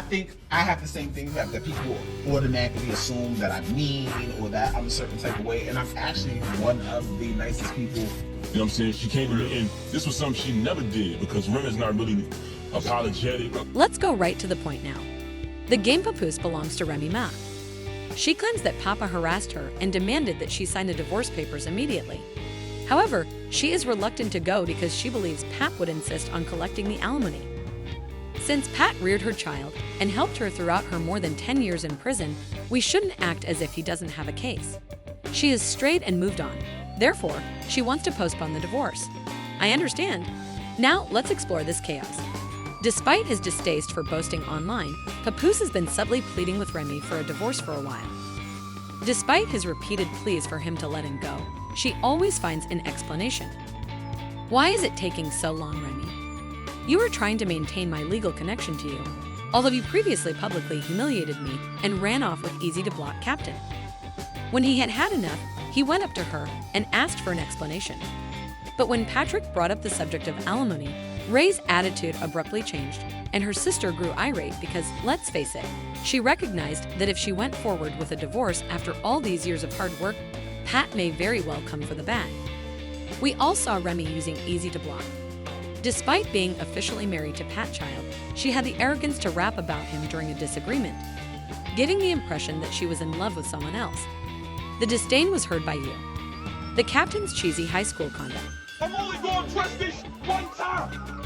think I have the same thing that people automatically assume that I'm mean or that I'm a certain type of way, and I'm actually one of the nicest people. You know what I'm saying? She came to me, and this was something she never did because Remy's not really apologetic. Let's go right to the point now. The game Papoose belongs to Remy Ma. She claims that Papa harassed her and demanded that she sign the divorce papers immediately. However, she is reluctant to go because she believes Pap would insist on collecting the alimony. Since Pat reared her child and helped her throughout her more than 10 years in prison, we shouldn't act as if he doesn't have a case. She is straight and moved on. Therefore, she wants to postpone the divorce. I understand. Now, let's explore this chaos. Despite his distaste for boasting online, Papoose has been subtly pleading with Remy for a divorce for a while. Despite his repeated pleas for him to let him go, she always finds an explanation. Why is it taking so long, Remy? You are trying to maintain my legal connection to you, although you previously publicly humiliated me and ran off with easy-to-block Captain. When he had had enough, he went up to her and asked for an explanation. But when Patrick brought up the subject of alimony, Ray's attitude abruptly changed, and her sister grew irate because, let's face it, she recognized that if she went forward with a divorce after all these years of hard work, Pat may very well come for the bag. We all saw Remy using Easy to Block. Despite being officially married to Pat Child, she had the arrogance to rap about him during a disagreement, giving the impression that she was in love with someone else. The disdain was heard by you. The Captain's cheesy high school conduct. I'm only going to press this one time.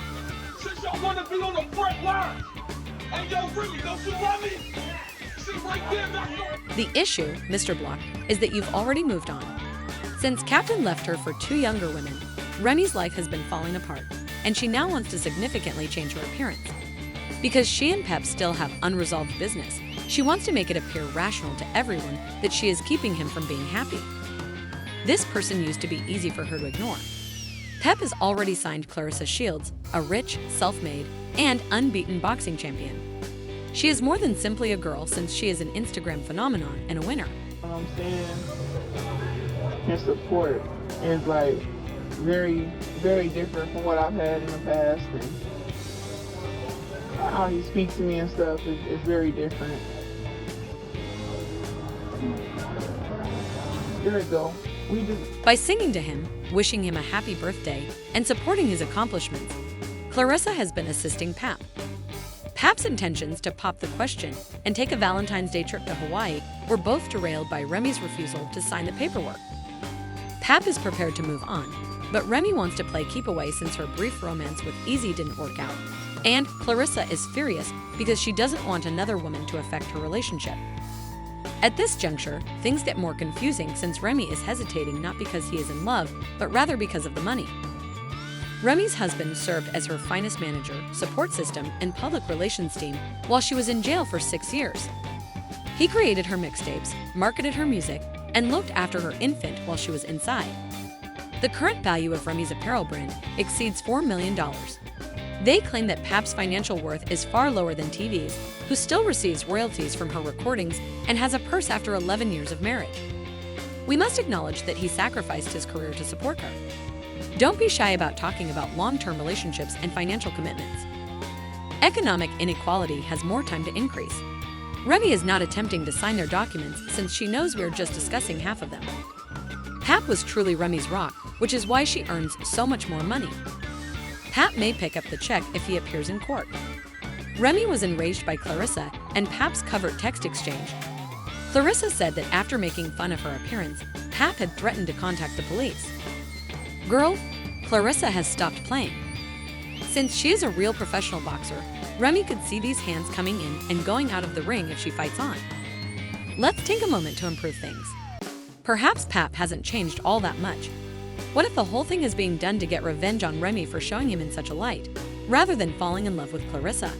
Since y'all want to be on the front line. And yo, really, don't you love me? See right there, that's The issue, Mr. Block, is that you've already moved on. Since Captain left her for two younger women, Remy's life has been falling apart, and she now wants to significantly change her appearance. Because she and Pep still have unresolved business, she wants to make it appear rational to everyone that she is keeping him from being happy. This person used to be easy for her to ignore. Pep has already signed Clarissa Shields, a rich, self-made, and unbeaten boxing champion. She is more than simply a girl since she is an Instagram phenomenon and a winner. What I'm saying, his support is like very, very different from what I've had in the past, and how he speaks to me and stuff is very different. Here we go. By singing to him, wishing him a happy birthday, and supporting his accomplishments, Clarissa has been assisting Pap. Pap's intentions to pop the question and take a Valentine's Day trip to Hawaii were both derailed by Remy's refusal to sign the paperwork. Pap is prepared to move on, but Remy wants to play keep away since her brief romance with Easy didn't work out. And Clarissa is furious because she doesn't want another woman to affect her relationship. At this juncture, things get more confusing since Remy is hesitating not because he is in love, but rather because of the money. Remy's husband served as her finance manager, support system, and public relations team while she was in jail for 6 years. He created her mixtapes, marketed her music, and looked after her infant while she was inside. The current value of Remy's apparel brand exceeds $4 million. They claim that Pap's financial worth is far lower than TV's, who still receives royalties from her recordings and has a purse after 11 years of marriage. We must acknowledge that he sacrificed his career to support her. Don't be shy about talking about long-term relationships and financial commitments. Economic inequality has more time to increase. Remy is not attempting to sign their documents since she knows we are just discussing half of them. Pap was truly Remy's rock, which is why she earns so much more money. Pap may pick up the check if he appears in court. Remy was enraged by Clarissa and Pap's covert text exchange. Clarissa said that after making fun of her appearance, Pap had threatened to contact the police. Girl, Clarissa has stopped playing. Since she is a real professional boxer, Remy could see these hands coming in and going out of the ring if she fights on. Let's take a moment to improve things. Perhaps Pap hasn't changed all that much. What if the whole thing is being done to get revenge on Remy for showing him in such a light, rather than falling in love with Clarissa?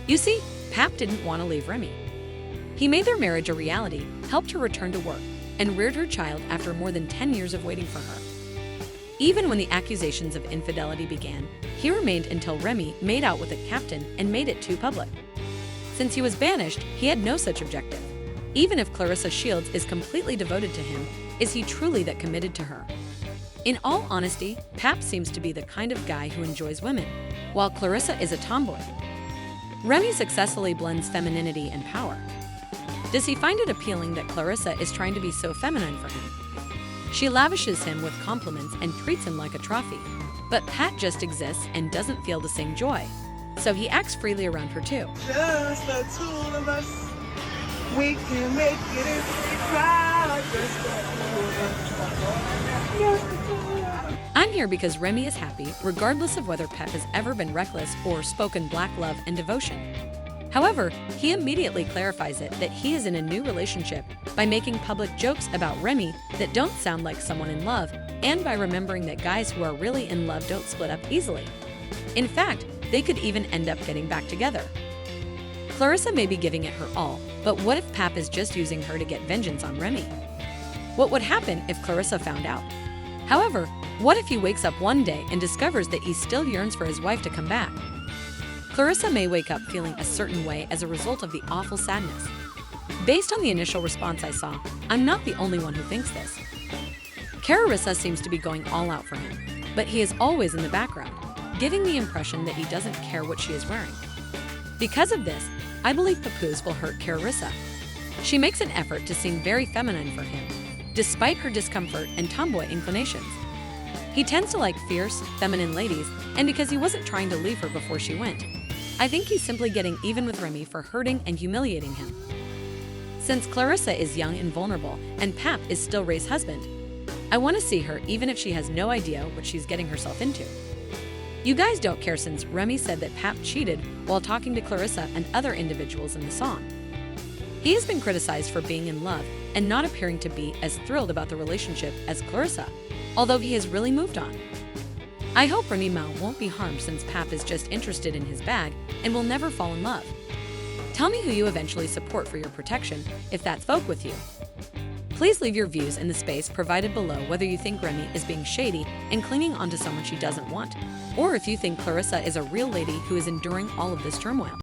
You see, Pap didn't want to leave Remy. He made their marriage a reality, helped her return to work, and reared her child after more than 10 years of waiting for her. Even when the accusations of infidelity began, he remained until Remy made out with a captain and made it too public. Since he was banished, he had no such objective. Even if Clarissa Shields is completely devoted to him, is he truly that committed to her? In all honesty, Pap seems to be the kind of guy who enjoys women, while Clarissa is a tomboy. Remy successfully blends femininity and power. Does he find it appealing that Clarissa is trying to be so feminine for him? She lavishes him with compliments and treats him like a trophy. But Pat just exists and doesn't feel the same joy, so he acts freely around her too. Just the two of us, we can make it if we try. Just the two of us. Just the two of us. I'm here because Remy is happy, regardless of whether Pep has ever been reckless or spoken black love and devotion. However, he immediately clarifies it that he is in a new relationship by making public jokes about Remy that don't sound like someone in love, and by remembering that guys who are really in love don't split up easily. In fact, they could even end up getting back together. Clarissa may be giving it her all, but what if Pap is just using her to get vengeance on Remy? What would happen if Clarissa found out? However, what if he wakes up one day and discovers that he still yearns for his wife to come back? Clarissa may wake up feeling a certain way as a result of the awful sadness. Based on the initial response I saw, I'm not the only one who thinks this. Clarissa seems to be going all out for him, but he is always in the background, giving the impression that he doesn't care what she is wearing. Because of this, I believe Papoose will hurt Clarissa. She makes an effort to seem very feminine for him, despite her discomfort and tomboy inclinations. He tends to like fierce, feminine ladies, and because he wasn't trying to leave her before she went, I think he's simply getting even with Remy for hurting and humiliating him. Since Clarissa is young and vulnerable, and Pap is still Ray's husband, I want to see her even if she has no idea what she's getting herself into. You guys don't care since Remy said that Pap cheated while talking to Clarissa and other individuals in the song. He has been criticized for being in love and not appearing to be as thrilled about the relationship as Clarissa, although he has really moved on. I hope Remy Ma won't be harmed since Pap is just interested in his bag and will never fall in love. Tell me who you eventually support for your protection if that spoke with you. Please leave your views in the space provided below whether you think Remy is being shady and clinging onto someone she doesn't want, or if you think Clarissa is a real lady who is enduring all of this turmoil.